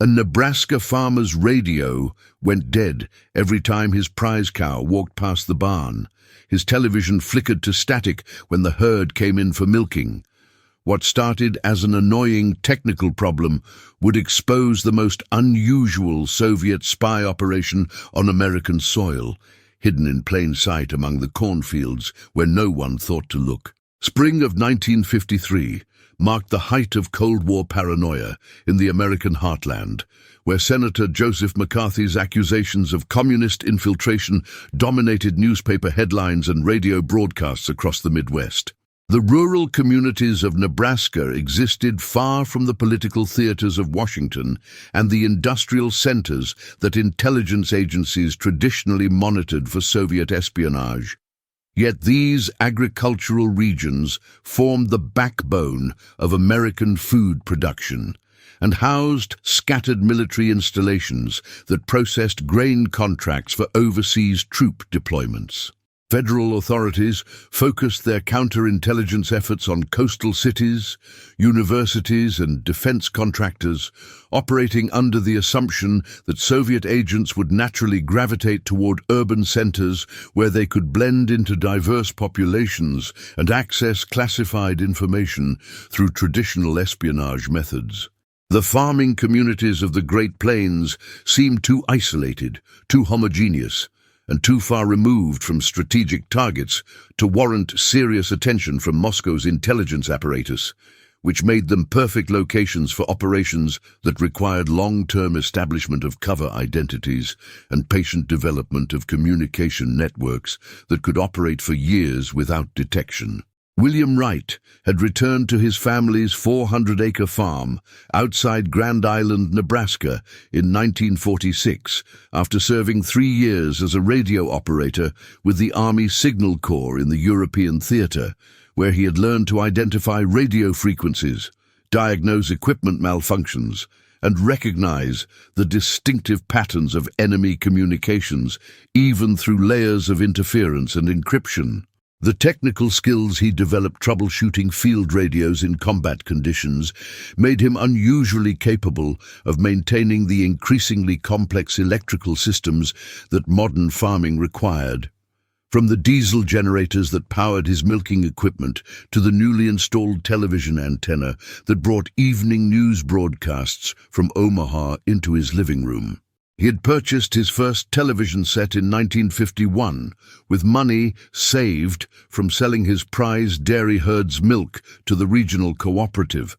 A Nebraska farmer's radio went dead every time his prize cow walked past the barn. His television flickered to static when the herd came in for milking. What started as an annoying technical problem would expose the most unusual Soviet spy operation on American soil, hidden in plain sight among the cornfields where no one thought to look. Spring of 1953 marked the height of Cold War paranoia in the American heartland, where Senator Joseph McCarthy's accusations of communist infiltration dominated newspaper headlines and radio broadcasts across the Midwest. The rural communities of Nebraska existed far from the political theaters of Washington and the industrial centers that intelligence agencies traditionally monitored for Soviet espionage. Yet these agricultural regions formed the backbone of American food production and housed scattered military installations that processed grain contracts for overseas troop deployments. Federal authorities focused their counterintelligence efforts on coastal cities, universities, and defense contractors, operating under the assumption that Soviet agents would naturally gravitate toward urban centers where they could blend into diverse populations and access classified information through traditional espionage methods. The farming communities of the Great Plains seemed too isolated, too homogeneous, and too far removed from strategic targets to warrant serious attention from Moscow's intelligence apparatus, which made them perfect locations for operations that required long-term establishment of cover identities and patient development of communication networks that could operate for years without detection. William Wright had returned to his family's 400-acre farm outside Grand Island, Nebraska in 1946 after serving 3 years as a radio operator with the Army Signal Corps in the European theater, where he had learned to identify radio frequencies, diagnose equipment malfunctions, and recognize the distinctive patterns of enemy communications, even through layers of interference and encryption. The technical skills he developed troubleshooting field radios in combat conditions made him unusually capable of maintaining the increasingly complex electrical systems that modern farming required. From the diesel generators that powered his milking equipment to the newly installed television antenna that brought evening news broadcasts from Omaha into his living room. He had purchased his first television set in 1951 with money saved from selling his prized dairy herd's milk to the regional cooperative,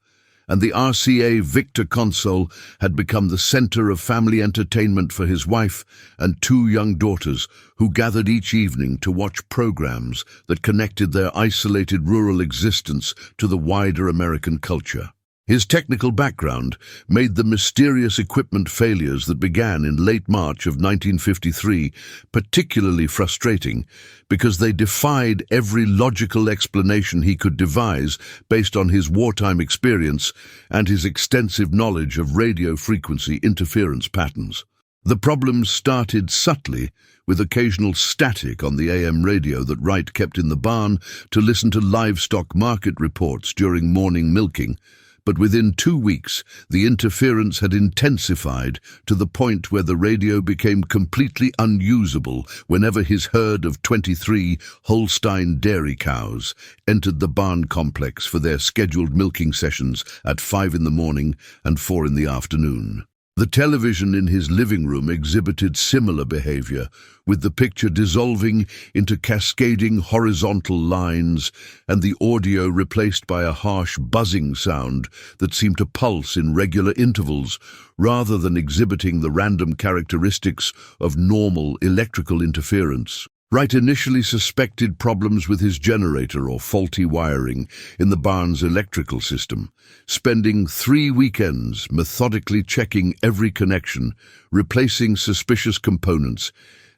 and the RCA Victor console had become the center of family entertainment for his wife and 2 young daughters who gathered each evening to watch programs that connected their isolated rural existence to the wider American culture. His technical background made the mysterious equipment failures that began in late March of 1953 particularly frustrating because they defied every logical explanation he could devise based on his wartime experience and his extensive knowledge of radio frequency interference patterns. The problems started subtly, with occasional static on the AM radio that Wright kept in the barn to listen to livestock market reports during morning milking. But within 2 weeks, the interference had intensified to the point where the radio became completely unusable whenever his herd of 23 Holstein dairy cows entered the barn complex for their scheduled milking sessions at 5 in the morning and 4 in the afternoon. The television in his living room exhibited similar behavior, with the picture dissolving into cascading horizontal lines and the audio replaced by a harsh buzzing sound that seemed to pulse in regular intervals rather than exhibiting the random characteristics of normal electrical interference. Wright initially suspected problems with his generator or faulty wiring in the barn's electrical system, spending 3 weekends methodically checking every connection, replacing suspicious components,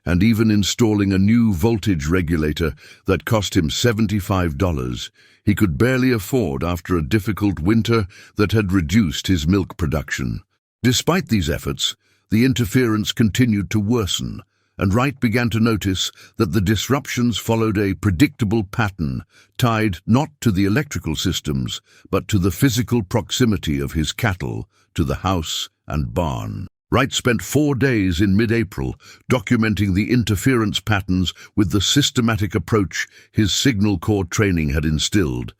and even installing a new voltage regulator that cost him $75 he could barely afford after a difficult winter that had reduced his milk production. Despite these efforts, the interference continued to worsen, and Wright began to notice that the disruptions followed a predictable pattern tied not to the electrical systems, but to the physical proximity of his cattle to the house and barn. Wright spent 4 days in mid-April documenting the interference patterns with the systematic approach his signal corps training had instilled,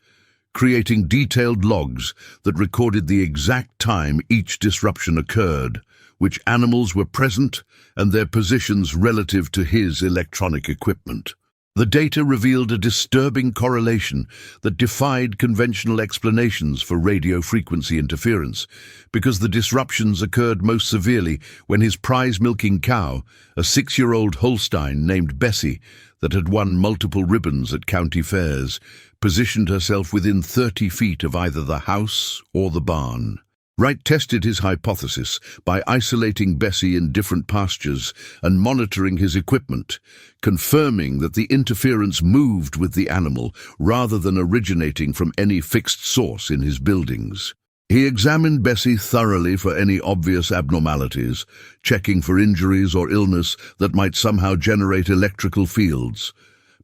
creating detailed logs that recorded the exact time each disruption occurred, which animals were present, and their positions relative to his electronic equipment. The data revealed a disturbing correlation that defied conventional explanations for radio frequency interference, because the disruptions occurred most severely when his prize-milking cow, a 6-year-old Holstein named Bessie that had won multiple ribbons at county fairs, positioned herself within 30 feet of either the house or the barn. Wright tested his hypothesis by isolating Bessie in different pastures and monitoring his equipment, confirming that the interference moved with the animal rather than originating from any fixed source in his buildings. He examined Bessie thoroughly for any obvious abnormalities, checking for injuries or illness that might somehow generate electrical fields.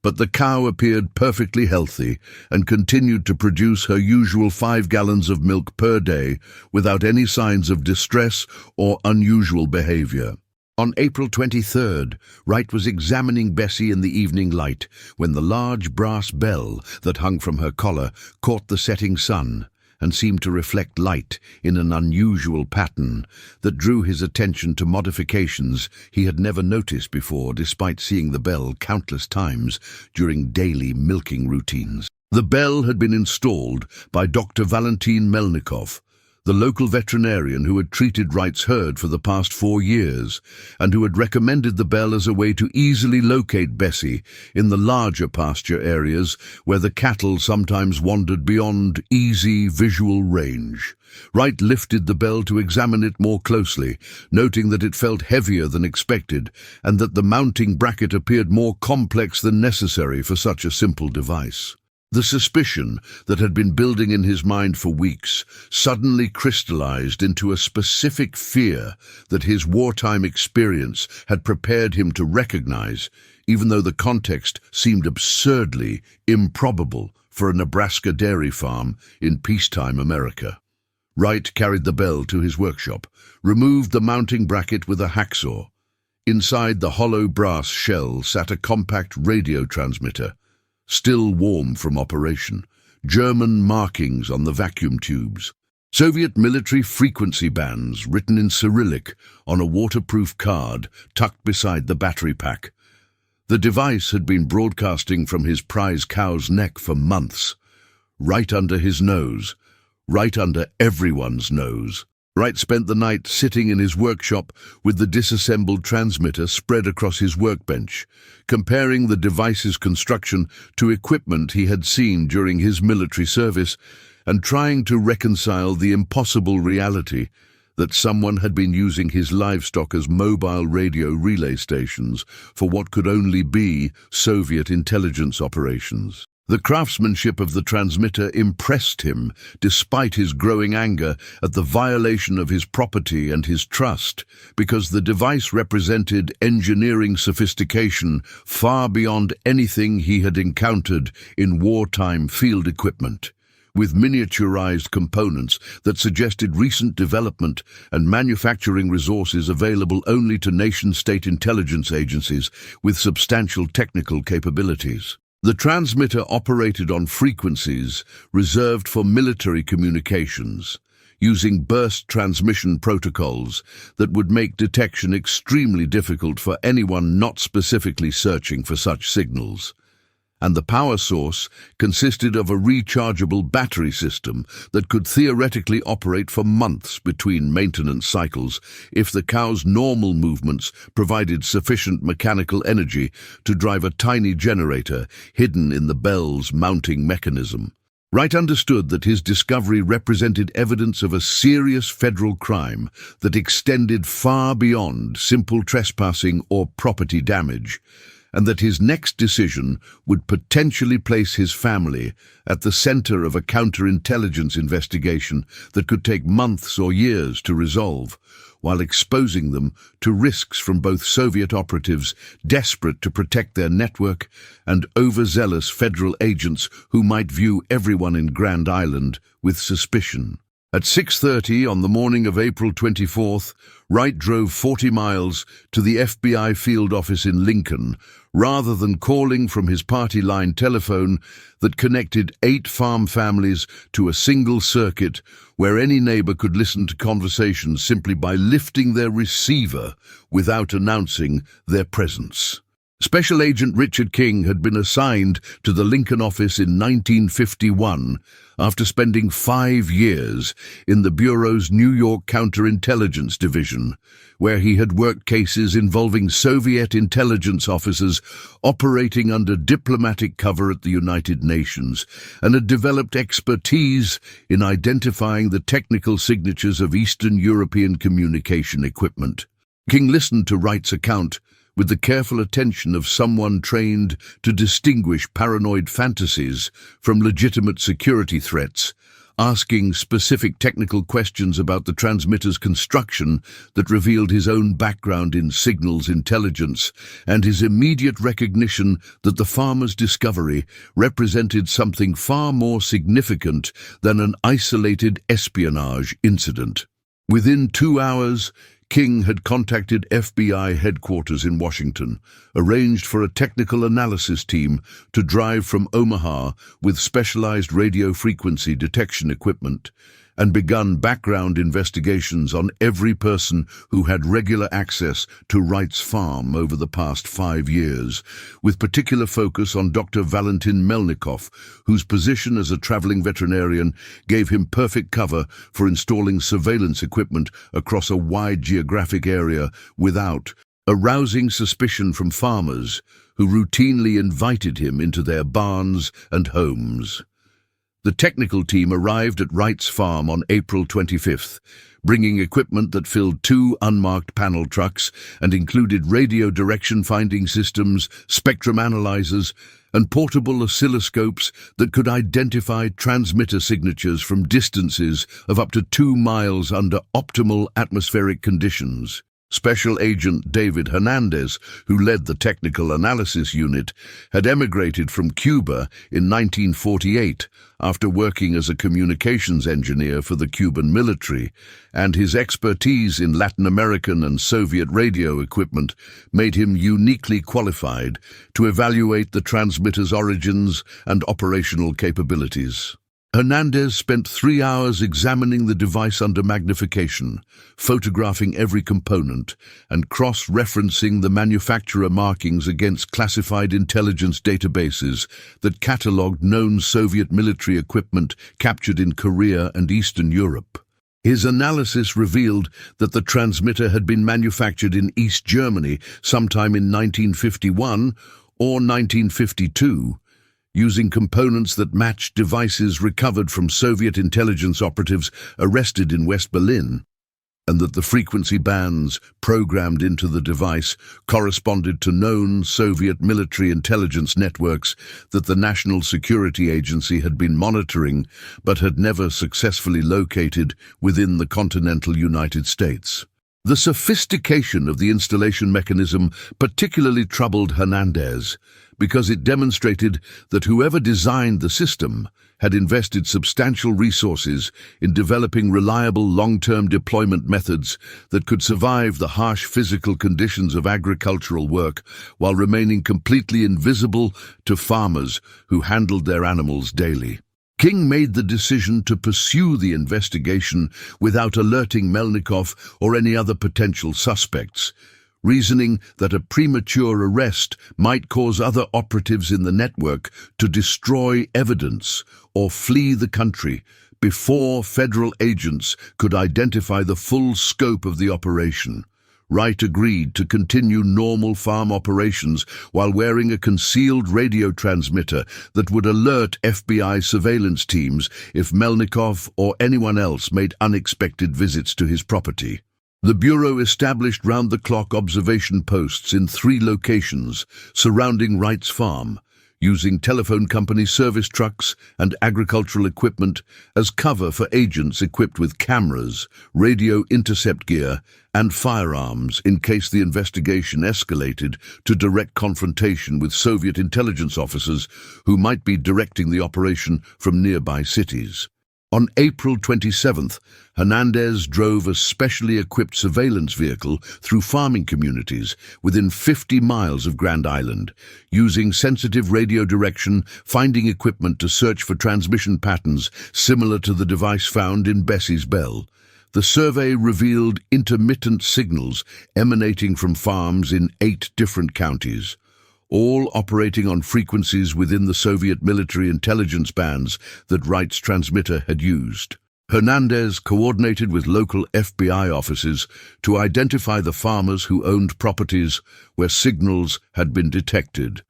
But the cow appeared perfectly healthy and continued to produce her usual 5 gallons of milk per day without any signs of distress or unusual behavior. On April 23rd, Wright was examining Bessie in the evening light when the large brass bell that hung from her collar caught the setting sun and seemed to reflect light in an unusual pattern that drew his attention to modifications he had never noticed before, despite seeing the bell countless times during daily milking routines. The bell had been installed by Dr. Valentin Melnikov, the local veterinarian who had treated Wright's herd for the past 4 years, and who had recommended the bell as a way to easily locate Bessie in the larger pasture areas where the cattle sometimes wandered beyond easy visual range. Wright lifted the bell to examine it more closely, noting that it felt heavier than expected and that the mounting bracket appeared more complex than necessary for such a simple device. The suspicion that had been building in his mind for weeks suddenly crystallized into a specific fear that his wartime experience had prepared him to recognize, even though the context seemed absurdly improbable for a Nebraska dairy farm in peacetime America. Wright carried the bell to his workshop, removed the mounting bracket with a hacksaw. Inside the hollow brass shell sat a compact radio transmitter, still warm from operation, German markings on the vacuum tubes, Soviet military frequency bands written in Cyrillic on a waterproof card tucked beside the battery pack. The device had been broadcasting from his prize cow's neck for months, right under his nose, right under everyone's nose. Wright spent the night sitting in his workshop with the disassembled transmitter spread across his workbench, comparing the device's construction to equipment he had seen during his military service and trying to reconcile the impossible reality that someone had been using his livestock as mobile radio relay stations for what could only be Soviet intelligence operations. The craftsmanship of the transmitter impressed him, despite his growing anger at the violation of his property and his trust, because the device represented engineering sophistication far beyond anything he had encountered in wartime field equipment, with miniaturized components that suggested recent development and manufacturing resources available only to nation-state intelligence agencies with substantial technical capabilities. The transmitter operated on frequencies reserved for military communications, using burst transmission protocols that would make detection extremely difficult for anyone not specifically searching for such signals. And the power source consisted of a rechargeable battery system that could theoretically operate for months between maintenance cycles if the cow's normal movements provided sufficient mechanical energy to drive a tiny generator hidden in the bell's mounting mechanism. Wright understood that his discovery represented evidence of a serious federal crime that extended far beyond simple trespassing or property damage, and that his next decision would potentially place his family at the center of a counterintelligence investigation that could take months or years to resolve, while exposing them to risks from both Soviet operatives desperate to protect their network and overzealous federal agents who might view everyone in Grand Island with suspicion. At 6:30 on the morning of April 24th, Wright drove 40 miles to the FBI field office in Lincoln, rather than calling from his party line telephone that connected 8 farm families to a single circuit where any neighbor could listen to conversations simply by lifting their receiver without announcing their presence. Special Agent Richard King had been assigned to the Lincoln office in 1951 after spending 5 years in the Bureau's New York Counterintelligence Division, where he had worked cases involving Soviet intelligence officers operating under diplomatic cover at the United Nations, and had developed expertise in identifying the technical signatures of Eastern European communication equipment. King listened to Wright's account with the careful attention of someone trained to distinguish paranoid fantasies from legitimate security threats, asking specific technical questions about the transmitter's construction that revealed his own background in signals intelligence and his immediate recognition that the farmer's discovery represented something far more significant than an isolated espionage incident. Within 2 hours, King had contacted FBI headquarters in Washington, arranged for a technical analysis team to drive from Omaha with specialized radio frequency detection equipment, and begun background investigations on every person who had regular access to Wright's farm over the past 5 years, with particular focus on Dr. Valentin Melnikov, whose position as a traveling veterinarian gave him perfect cover for installing surveillance equipment across a wide geographic area without arousing suspicion from farmers who routinely invited him into their barns and homes. The technical team arrived at Wright's farm on April 25th, bringing equipment that filled 2 unmarked panel trucks and included radio direction finding systems, spectrum analyzers, and portable oscilloscopes that could identify transmitter signatures from distances of up to 2 miles under optimal atmospheric conditions. Special Agent David Hernandez, who led the technical analysis unit, had emigrated from Cuba in 1948 after working as a communications engineer for the Cuban military, and his expertise in Latin American and Soviet radio equipment made him uniquely qualified to evaluate the transmitter's origins and operational capabilities. Hernandez spent 3 hours examining the device under magnification, photographing every component, and cross-referencing the manufacturer markings against classified intelligence databases that catalogued known Soviet military equipment captured in Korea and Eastern Europe. His analysis revealed that the transmitter had been manufactured in East Germany sometime in 1951 or 1952, using components that matched devices recovered from Soviet intelligence operatives arrested in West Berlin, and that the frequency bands programmed into the device corresponded to known Soviet military intelligence networks that the National Security Agency had been monitoring but had never successfully located within the continental United States. The sophistication of the installation mechanism particularly troubled Hernandez, because it demonstrated that whoever designed the system had invested substantial resources in developing reliable long-term deployment methods that could survive the harsh physical conditions of agricultural work while remaining completely invisible to farmers who handled their animals daily. King made the decision to pursue the investigation without alerting Melnikov or any other potential suspects, reasoning that a premature arrest might cause other operatives in the network to destroy evidence or flee the country before federal agents could identify the full scope of the operation. Wright agreed to continue normal farm operations while wearing a concealed radio transmitter that would alert FBI surveillance teams if Melnikov or anyone else made unexpected visits to his property. The Bureau established round-the-clock observation posts in 3 locations surrounding Wright's farm, using telephone company service trucks and agricultural equipment as cover for agents equipped with cameras, radio intercept gear, and firearms in case the investigation escalated to direct confrontation with Soviet intelligence officers who might be directing the operation from nearby cities. On April 27th, Hernandez drove a specially equipped surveillance vehicle through farming communities within 50 miles of Grand Island, using sensitive radio direction finding equipment to search for transmission patterns similar to the device found in Bessie's Bell. The survey revealed intermittent signals emanating from farms in 8 different counties, all operating on frequencies within the Soviet military intelligence bands that Wright's transmitter had used. Hernandez coordinated with local FBI offices to identify the farmers who owned properties where signals had been detected,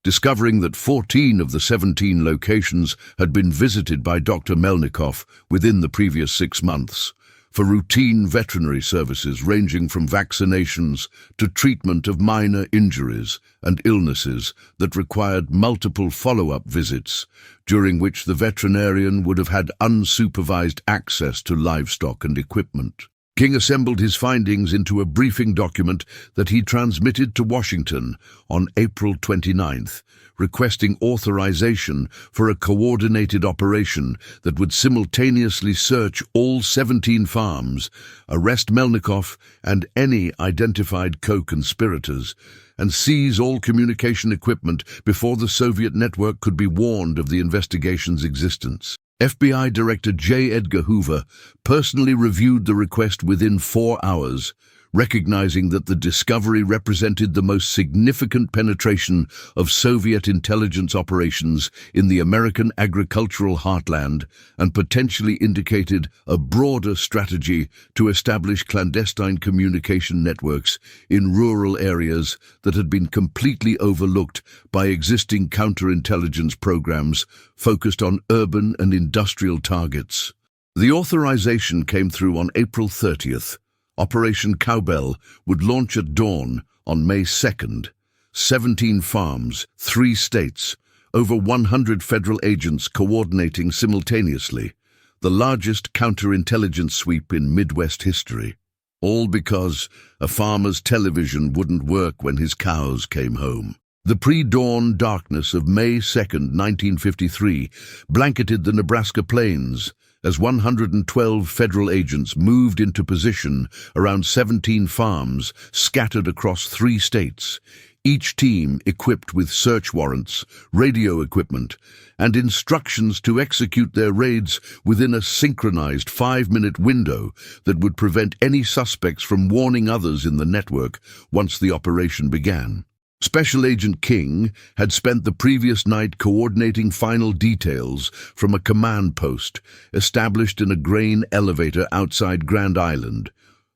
discovering that 14 of the 17 locations had been visited by Dr. Melnikov within the previous 6 months, for routine veterinary services ranging from vaccinations to treatment of minor injuries and illnesses that required multiple follow-up visits, during which the veterinarian would have had unsupervised access to livestock and equipment. King assembled his findings into a briefing document that he transmitted to Washington on April 29th, requesting authorization for a coordinated operation that would simultaneously search all 17 farms, arrest Melnikov and any identified co-conspirators, and seize all communication equipment before the Soviet network could be warned of the investigation's existence. FBI Director J. Edgar Hoover personally reviewed the request within 4 hours, recognizing that the discovery represented the most significant penetration of Soviet intelligence operations in the American agricultural heartland and potentially indicated a broader strategy to establish clandestine communication networks in rural areas that had been completely overlooked by existing counterintelligence programs focused on urban and industrial targets. The authorization came through on April 30th. Operation Cowbell would launch at dawn on May 2nd. 17 farms, 3 states, over 100 federal agents coordinating simultaneously, the largest counterintelligence sweep in Midwest history. All because a farmer's television wouldn't work when his cows came home. The pre-dawn darkness of May 2nd, 1953, blanketed the Nebraska plains, as 112 federal agents moved into position around 17 farms scattered across 3 states, each team equipped with search warrants, radio equipment, and instructions to execute their raids within a synchronized 5-minute window that would prevent any suspects from warning others in the network once the operation began. Special Agent King had spent the previous night coordinating final details from a command post established in a grain elevator outside Grand Island,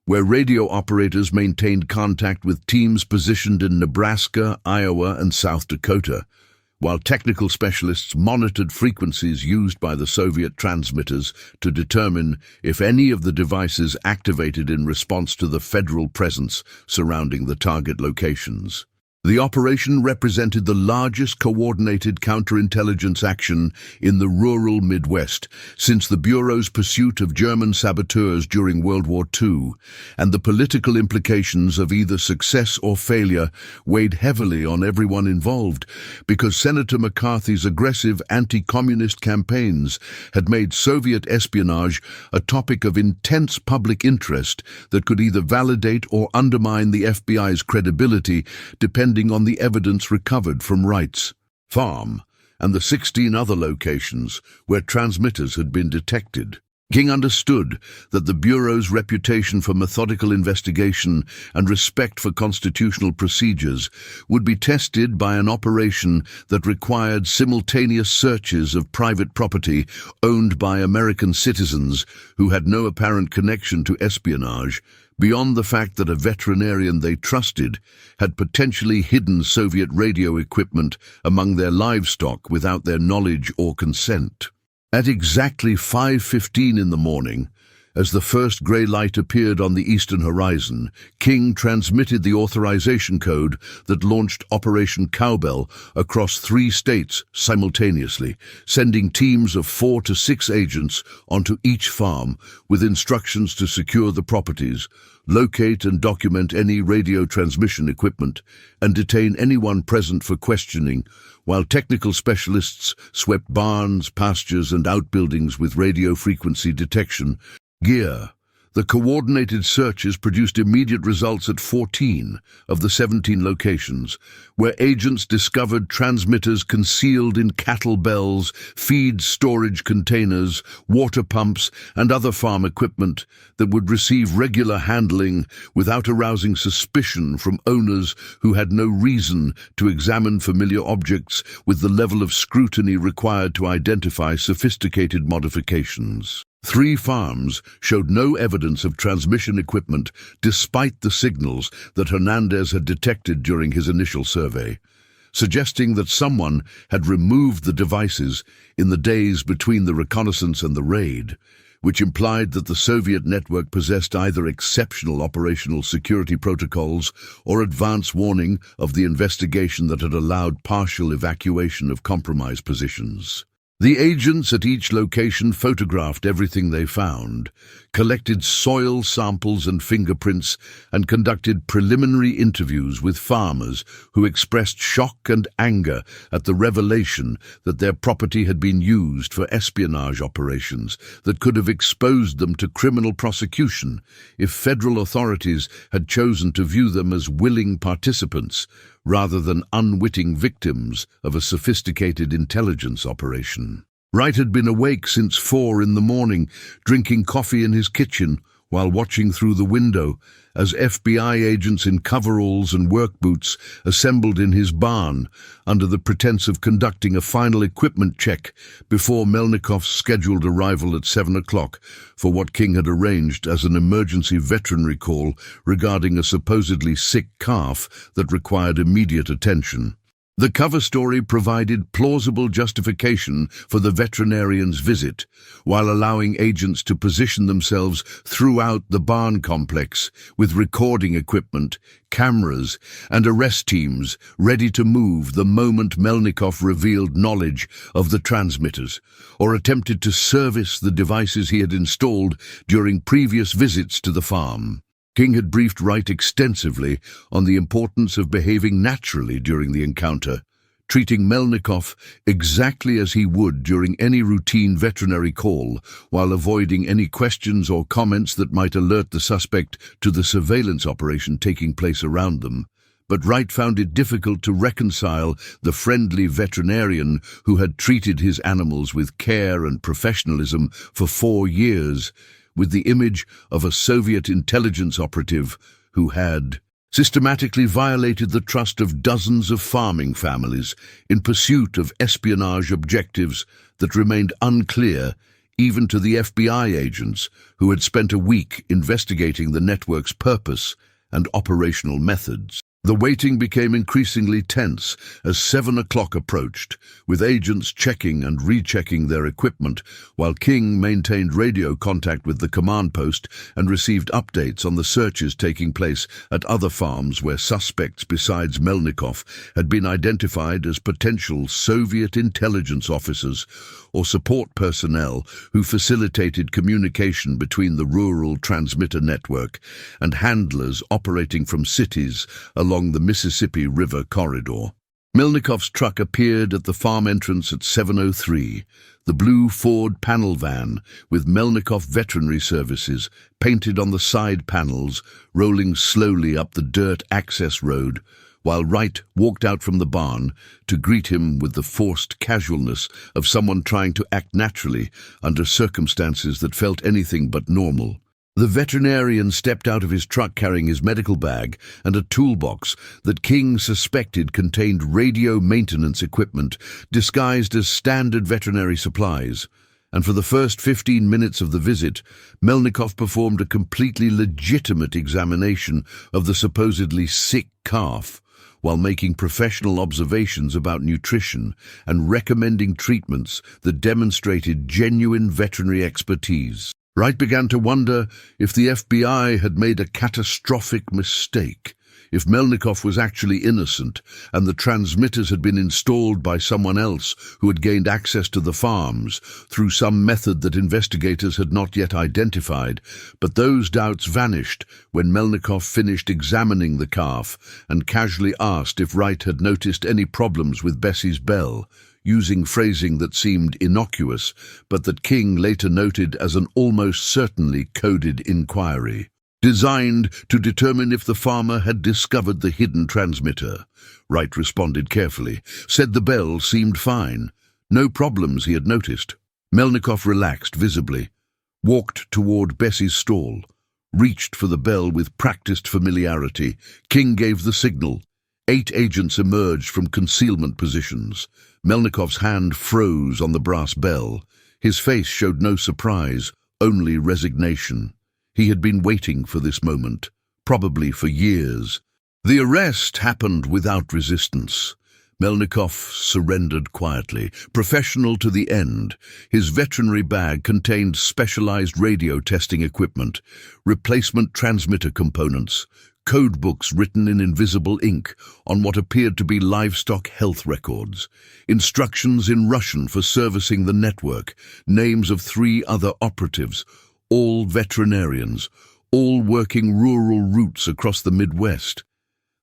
where radio operators maintained contact with teams positioned in Nebraska, Iowa, and South Dakota, while technical specialists monitored frequencies used by the Soviet transmitters to determine if any of the devices activated in response to the federal presence surrounding the target locations. The operation represented the largest coordinated counterintelligence action in the rural Midwest since the Bureau's pursuit of German saboteurs during World War II, and the political implications of either success or failure weighed heavily on everyone involved, because Senator McCarthy's aggressive anti-communist campaigns had made Soviet espionage a topic of intense public interest that could either validate or undermine the FBI's credibility, depending on the evidence recovered from Wright's farm and the 16 other locations where transmitters had been detected. King understood that the Bureau's reputation for methodical investigation and respect for constitutional procedures would be tested by an operation that required simultaneous searches of private property owned by American citizens who had no apparent connection to espionage, beyond the fact that a veterinarian they trusted had potentially hidden Soviet radio equipment among their livestock without their knowledge or consent. At exactly 5:15 in the morning, as the first grey light appeared on the eastern horizon, King transmitted the authorization code that launched Operation Cowbell across 3 states simultaneously, sending teams of 4 to 6 agents onto each farm with instructions to secure the properties, locate and document any radio transmission equipment, and detain anyone present for questioning, while technical specialists swept barns, pastures, and outbuildings with radio frequency detection gear. The coordinated searches produced immediate results at 14 of the 17 locations, where agents discovered transmitters concealed in cattle bells, feed storage containers, water pumps, and other farm equipment that would receive regular handling without arousing suspicion from owners who had no reason to examine familiar objects with the level of scrutiny required to identify sophisticated modifications. 3 farms showed no evidence of transmission equipment despite the signals that Hernandez had detected during his initial survey, suggesting that someone had removed the devices in the days between the reconnaissance and the raid, which implied that the Soviet network possessed either exceptional operational security protocols or advance warning of the investigation that had allowed partial evacuation of compromised positions. The agents at each location photographed everything they found, collected soil samples and fingerprints, and conducted preliminary interviews with farmers who expressed shock and anger at the revelation that their property had been used for espionage operations that could have exposed them to criminal prosecution if federal authorities had chosen to view them as willing participants rather than unwitting victims of a sophisticated intelligence operation. Wright had been awake since 4 in the morning, drinking coffee in his kitchen while watching through the window as FBI agents in coveralls and work boots assembled in his barn under the pretense of conducting a final equipment check before Melnikov's scheduled arrival at 7 o'clock for what King had arranged as an emergency veterinary call regarding a supposedly sick calf that required immediate attention. The cover story provided plausible justification for the veterinarian's visit, while allowing agents to position themselves throughout the barn complex with recording equipment, cameras, and arrest teams ready to move the moment Melnikov revealed knowledge of the transmitters, or attempted to service the devices he had installed during previous visits to the farm. King had briefed Wright extensively on the importance of behaving naturally during the encounter, treating Melnikov exactly as he would during any routine veterinary call, while avoiding any questions or comments that might alert the suspect to the surveillance operation taking place around them. But Wright found it difficult to reconcile the friendly veterinarian who had treated his animals with care and professionalism for 4 years with the image of a Soviet intelligence operative who had systematically violated the trust of dozens of farming families in pursuit of espionage objectives that remained unclear even to the FBI agents who had spent a week investigating the network's purpose and operational methods. The waiting became increasingly tense as 7 o'clock approached, with agents checking and rechecking their equipment, while King maintained radio contact with the command post and received updates on the searches taking place at other farms where suspects besides Melnikov had been identified as potential Soviet intelligence officers or support personnel who facilitated communication between the rural transmitter network and handlers operating from cities along the Mississippi River corridor. Melnikov's truck appeared at the farm entrance at 7:03, the blue Ford panel van with Melnikov Veterinary Services painted on the side panels, rolling slowly up the dirt access road, while Wright walked out from the barn to greet him with the forced casualness of someone trying to act naturally under circumstances that felt anything but normal. The veterinarian stepped out of his truck carrying his medical bag and a toolbox that King suspected contained radio maintenance equipment disguised as standard veterinary supplies. And for the first 15 minutes of the visit, Melnikov performed a completely legitimate examination of the supposedly sick calf, while making professional observations about nutrition and recommending treatments that demonstrated genuine veterinary expertise. Wright began to wonder if the FBI had made a catastrophic mistake If Melnikov was actually innocent, and the transmitters had been installed by someone else who had gained access to the farms through some method that investigators had not yet identified, but those doubts vanished when Melnikov finished examining the calf and casually asked if Wright had noticed any problems with Bessie's bell, using phrasing that seemed innocuous, but that King later noted as an almost certainly coded inquiry. Designed to determine if the farmer had discovered the hidden transmitter. Wright responded carefully, said the bell seemed fine. No problems he had noticed. Melnikov relaxed visibly, walked toward Bessie's stall, reached for the bell with practiced familiarity. King gave the signal. 8 agents emerged from concealment positions. Melnikov's hand froze on the brass bell. His face showed no surprise, only resignation. He had been waiting for this moment, probably for years. The arrest happened without resistance. Melnikov surrendered quietly, professional to the end. His veterinary bag contained specialized radio testing equipment, replacement transmitter components, code books written in invisible ink on what appeared to be livestock health records, instructions in Russian for servicing the network, names of 3 other operatives, all veterinarians, all working rural routes across the Midwest.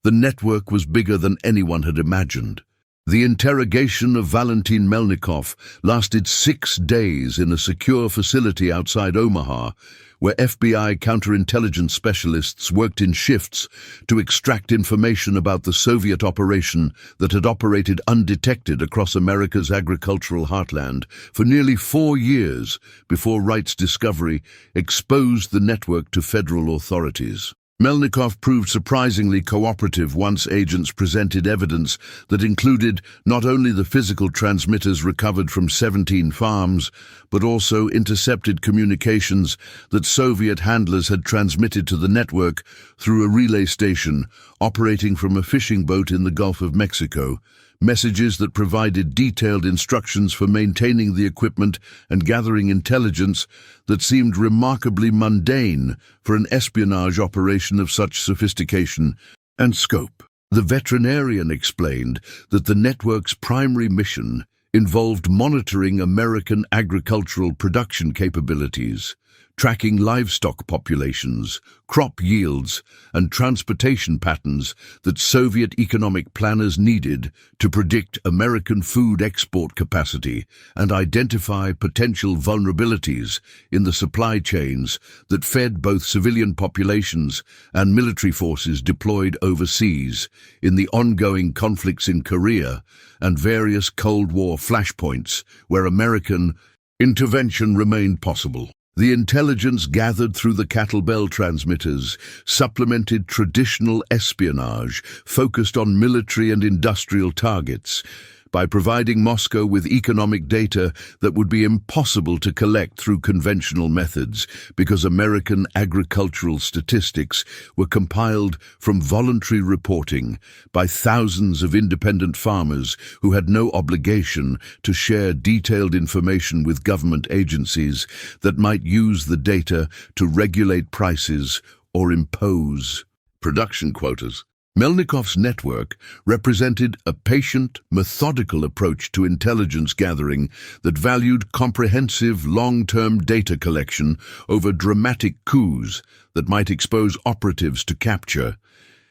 The network was bigger than anyone had imagined. The interrogation of Valentin Melnikov lasted 6 days in a secure facility outside Omaha, where FBI counterintelligence specialists worked in shifts to extract information about the Soviet operation that had operated undetected across America's agricultural heartland for nearly 4 years before Wright's discovery exposed the network to federal authorities. Melnikov proved surprisingly cooperative once agents presented evidence that included not only the physical transmitters recovered from 17 farms, but also intercepted communications that Soviet handlers had transmitted to the network through a relay station operating from a fishing boat in the Gulf of Mexico, messages that provided detailed instructions for maintaining the equipment and gathering intelligence that seemed remarkably mundane for an espionage operation of such sophistication and scope. The veterinarian explained that the network's primary mission involved monitoring American agricultural production capabilities, tracking livestock populations, crop yields, and transportation patterns that Soviet economic planners needed to predict American food export capacity and identify potential vulnerabilities in the supply chains that fed both civilian populations and military forces deployed overseas in the ongoing conflicts in Korea and various Cold War flashpoints where American intervention remained possible. The intelligence gathered through the cowbell transmitters supplemented traditional espionage focused on military and industrial targets by providing Moscow with economic data that would be impossible to collect through conventional methods because American agricultural statistics were compiled from voluntary reporting by thousands of independent farmers who had no obligation to share detailed information with government agencies that might use the data to regulate prices or impose production quotas. Melnikov's network represented a patient, methodical approach to intelligence gathering that valued comprehensive, long-term data collection over dramatic coups that might expose operatives to capture.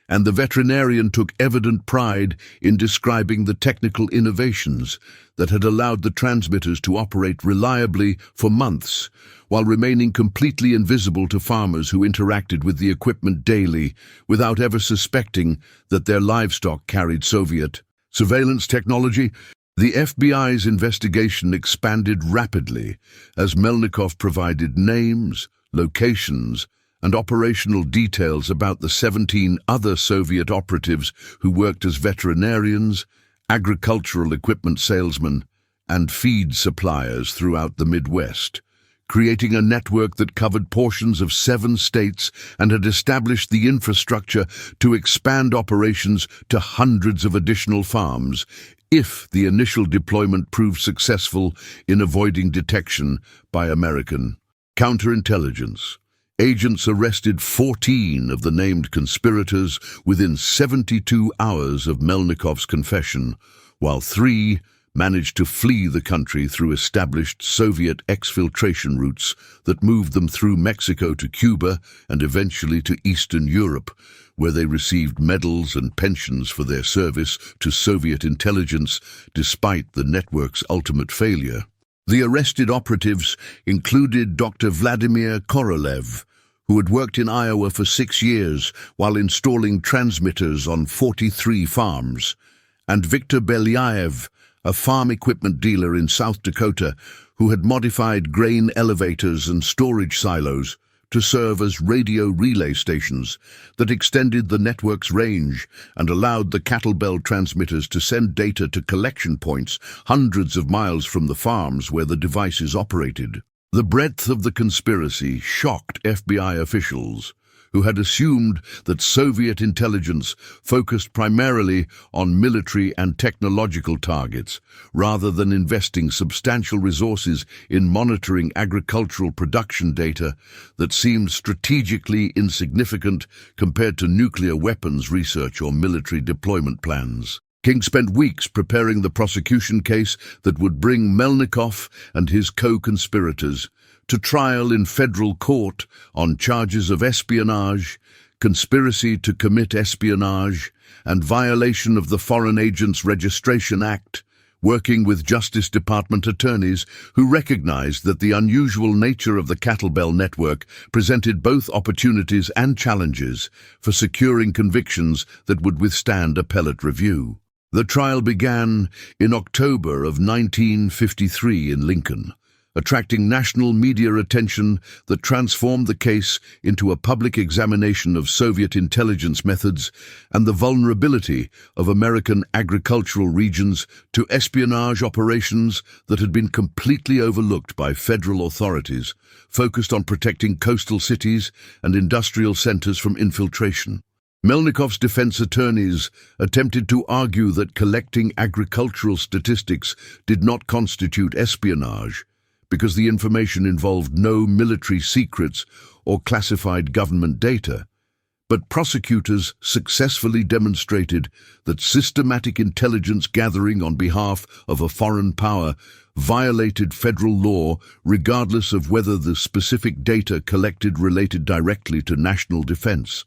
And the veterinarian took evident pride in describing the technical innovations that had allowed the transmitters to operate reliably for months, while remaining completely invisible to farmers who interacted with the equipment daily without ever suspecting that their livestock carried Soviet surveillance technology. The FBI's investigation expanded rapidly as Melnikov provided names, locations, and operational details about the 17 other Soviet operatives who worked as veterinarians, agricultural equipment salesmen, and feed suppliers throughout the Midwest, creating a network that covered portions of 7 states and had established the infrastructure to expand operations to hundreds of additional farms if the initial deployment proved successful in avoiding detection by American counterintelligence. agents arrested 14 of the named conspirators within 72 hours of Melnikov's confession, while 3 managed to flee the country through established Soviet exfiltration routes that moved them through Mexico to Cuba and eventually to Eastern Europe, where they received medals and pensions for their service to Soviet intelligence despite the network's ultimate failure. The arrested operatives included Dr. Vladimir Korolev, who had worked in Iowa for 6 years while installing transmitters on 43 farms, and Viktor Belyaev, a farm equipment dealer in South Dakota who had modified grain elevators and storage silos to serve as radio relay stations that extended the network's range and allowed the cowbell transmitters to send data to collection points hundreds of miles from the farms where the devices operated. The breadth of the conspiracy shocked FBI officials, who had assumed that Soviet intelligence focused primarily on military and technological targets, rather than investing substantial resources in monitoring agricultural production data that seemed strategically insignificant compared to nuclear weapons research or military deployment plans. King spent weeks preparing the prosecution case that would bring Melnikov and his co-conspirators to trial in federal court on charges of espionage, conspiracy to commit espionage, and violation of the Foreign Agents Registration Act, working with Justice Department attorneys who recognized that the unusual nature of the cowbell network presented both opportunities and challenges for securing convictions that would withstand appellate review. The trial began in October of 1953 in Lincoln, attracting national media attention that transformed the case into a public examination of Soviet intelligence methods and the vulnerability of American agricultural regions to espionage operations that had been completely overlooked by federal authorities, focused on protecting coastal cities and industrial centers from infiltration. Melnikov's defense attorneys attempted to argue that collecting agricultural statistics did not constitute espionage, because the information involved no military secrets or classified government data. But prosecutors successfully demonstrated that systematic intelligence gathering on behalf of a foreign power violated federal law regardless of whether the specific data collected related directly to national defense,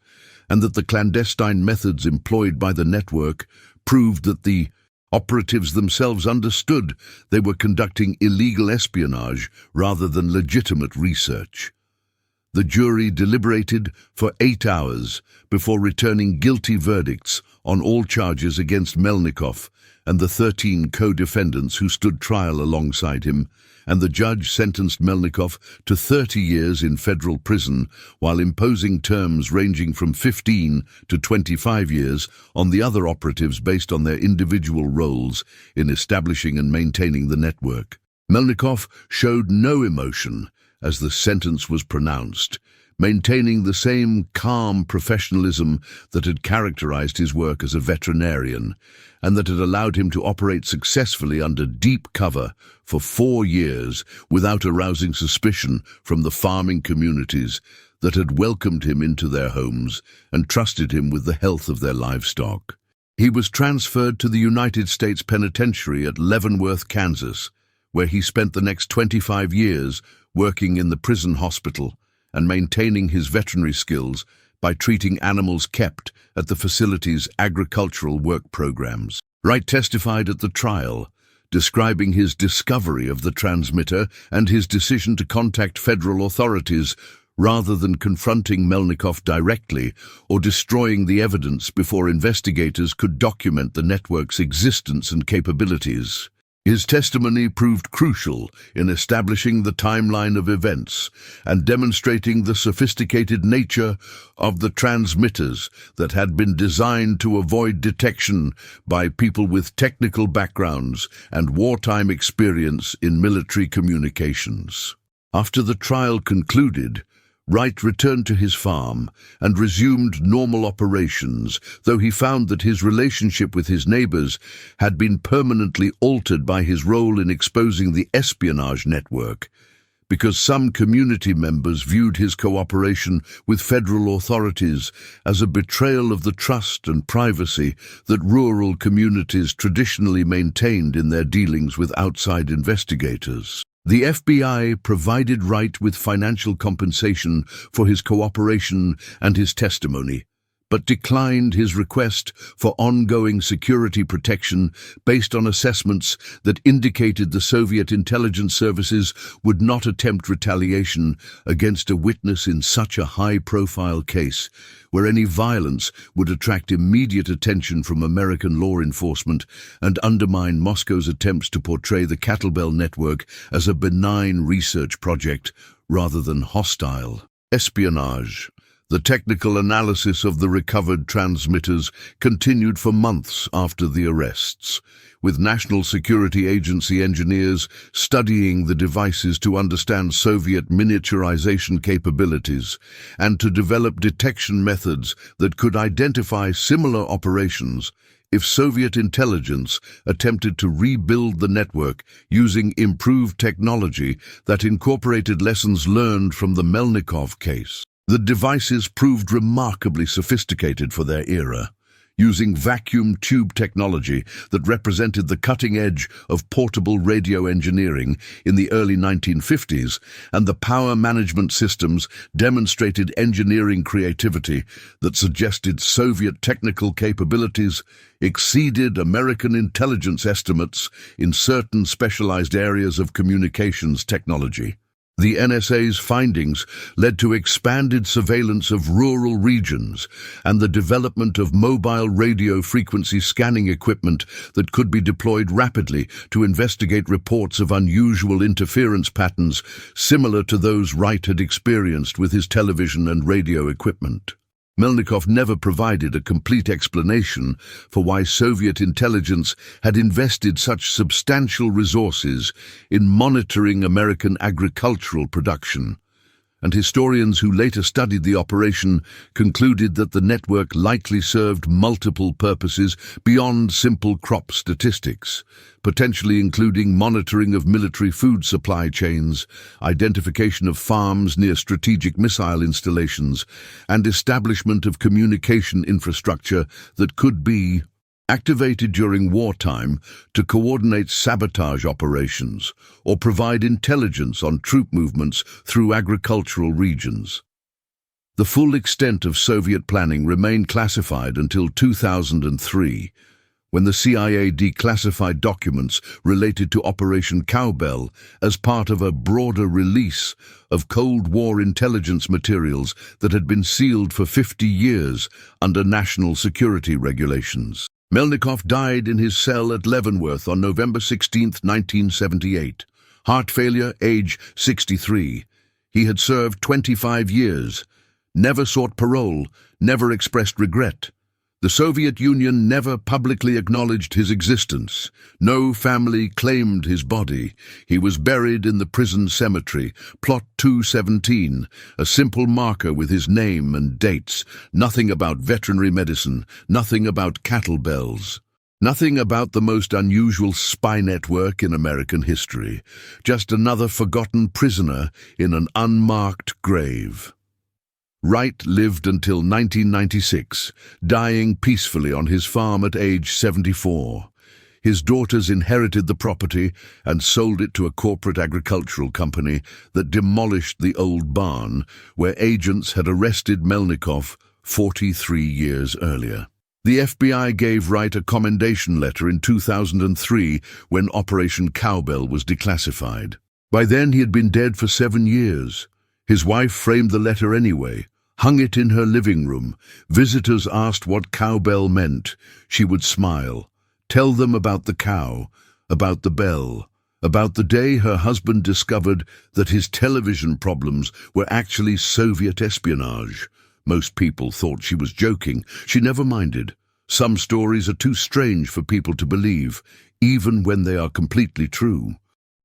and that the clandestine methods employed by the network proved that the operatives themselves understood they were conducting illegal espionage rather than legitimate research. The jury deliberated for 8 hours before returning guilty verdicts on all charges against Melnikov and the 13 co-defendants who stood trial alongside him, and the judge sentenced Melnikov to 30 years in federal prison while imposing terms ranging from 15 to 25 years on the other operatives based on their individual roles in establishing and maintaining the network. Melnikov showed no emotion as the sentence was pronounced, maintaining the same calm professionalism that had characterized his work as a veterinarian and that had allowed him to operate successfully under deep cover for 4 years without arousing suspicion from the farming communities that had welcomed him into their homes and trusted him with the health of their livestock. He was transferred to the United States Penitentiary at Leavenworth, Kansas, where he spent the next 25 years working in the prison hospital and maintaining his veterinary skills by treating animals kept at the facility's agricultural work programs. Wright testified at the trial, describing his discovery of the transmitter and his decision to contact federal authorities rather than confronting Melnikov directly or destroying the evidence before investigators could document the network's existence and capabilities. His testimony proved crucial in establishing the timeline of events and demonstrating the sophisticated nature of the transmitters that had been designed to avoid detection by people with technical backgrounds and wartime experience in military communications. After the trial concluded, Wright returned to his farm and resumed normal operations, though he found that his relationship with his neighbors had been permanently altered by his role in exposing the espionage network, because some community members viewed his cooperation with federal authorities as a betrayal of the trust and privacy that rural communities traditionally maintained in their dealings with outside investigators. The FBI provided Wright with financial compensation for his cooperation and his testimony, but declined his request for ongoing security protection based on assessments that indicated the Soviet intelligence services would not attempt retaliation against a witness in such a high-profile case, where any violence would attract immediate attention from American law enforcement and undermine Moscow's attempts to portray the cowbell network as a benign research project rather than hostile. Espionage. The technical analysis of the recovered transmitters continued for months after the arrests, with National Security Agency engineers studying the devices to understand Soviet miniaturization capabilities and to develop detection methods that could identify similar operations if Soviet intelligence attempted to rebuild the network using improved technology that incorporated lessons learned from the Melnikov case. The devices proved remarkably sophisticated for their era, using vacuum tube technology that represented the cutting edge of portable radio engineering in the early 1950s, and the power management systems demonstrated engineering creativity that suggested Soviet technical capabilities exceeded American intelligence estimates in certain specialized areas of communications technology. The NSA's findings led to expanded surveillance of rural regions and the development of mobile radio frequency scanning equipment that could be deployed rapidly to investigate reports of unusual interference patterns similar to those Wright had experienced with his television and radio equipment. Melnikov never provided a complete explanation for why Soviet intelligence had invested such substantial resources in monitoring American agricultural production, and historians who later studied the operation concluded that the network likely served multiple purposes beyond simple crop statistics, potentially including monitoring of military food supply chains, identification of farms near strategic missile installations, and establishment of communication infrastructure that could be activated during wartime to coordinate sabotage operations or provide intelligence on troop movements through agricultural regions. The full extent of Soviet planning remained classified until 2003, when the CIA declassified documents related to Operation Cowbell as part of a broader release of Cold War intelligence materials that had been sealed for 50 years under national security regulations. Melnikov died in his cell at Leavenworth on November 16, 1978. Heart failure, age 63. He had served 25 years, never sought parole, never expressed regret. The Soviet Union never publicly acknowledged his existence. No family claimed his body. He was buried in the prison cemetery, Plot 217, a simple marker with his name and dates. Nothing about veterinary medicine, nothing about cattle bells. Nothing about the most unusual spy network in American history. Just another forgotten prisoner in an unmarked grave. Wright lived until 1996, dying peacefully on his farm at age 74. His daughters inherited the property and sold it to a corporate agricultural company that demolished the old barn where agents had arrested Melnikov 43 years earlier. The FBI gave Wright a commendation letter in 2003 when Operation Cowbell was declassified. By then he had been dead for 7 years. His wife framed the letter anyway, hung it in her living room. Visitors asked what cowbell meant. She would smile, tell them about the cow, about the bell, about the day her husband discovered that his television problems were actually Soviet espionage. Most people thought she was joking. She never minded. Some stories are too strange for people to believe, even when they are completely true.